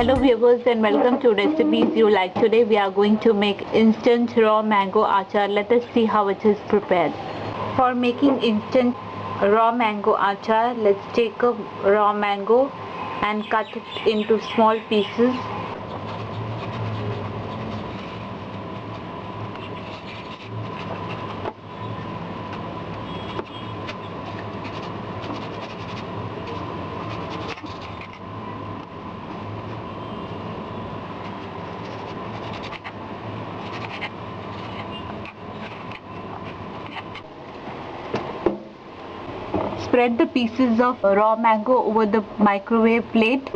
Hello viewers and welcome to Recipes You Like. Today we are going to make instant raw mango achar. Let us see how it is prepared. For making instant raw mango achar, let's take a raw mango and cut it into small pieces. Spread the pieces of raw mango over the microwave plate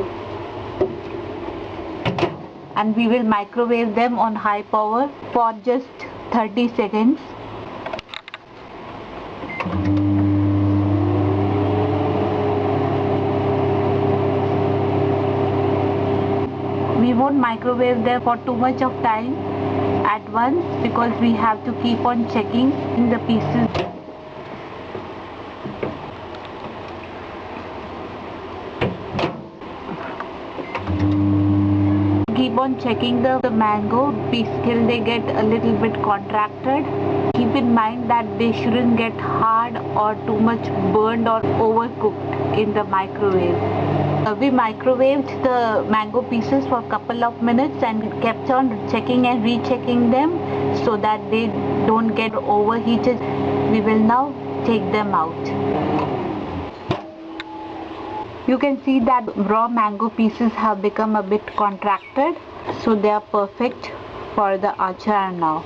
and we will microwave them on high power for just 30 seconds. We won't microwave them for too much of time at once because we have to keep on checking the pieces. Keep on checking the mango piece till they get a little bit contracted. Keep in mind that they shouldn't get hard or too much burned or overcooked in the microwave. We microwaved the mango pieces for a couple of minutes and kept on checking and rechecking them so that they don't get overheated. We will now take them out. You can see that raw mango pieces have become a bit contracted, so they are perfect for the achar now.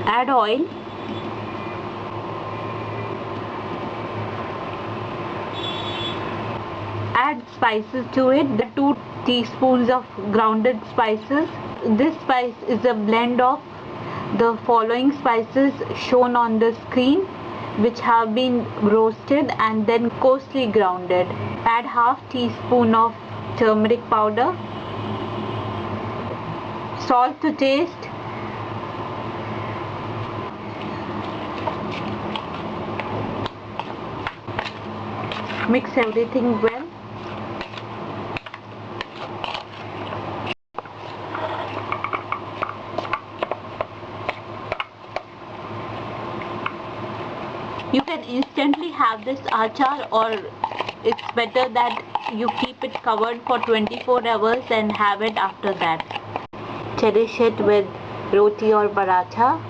Add oil. Add spices to it. The 2 teaspoons of grounded spices. This spice is a blend of the following spices shown on the screen, which have been roasted and then coarsely grounded. Add half teaspoon of turmeric powder, salt to taste, mix everything well. You can instantly have this achar, or it's better that you keep it covered for 24 hours and have it after that. Cherish it with roti or paratha.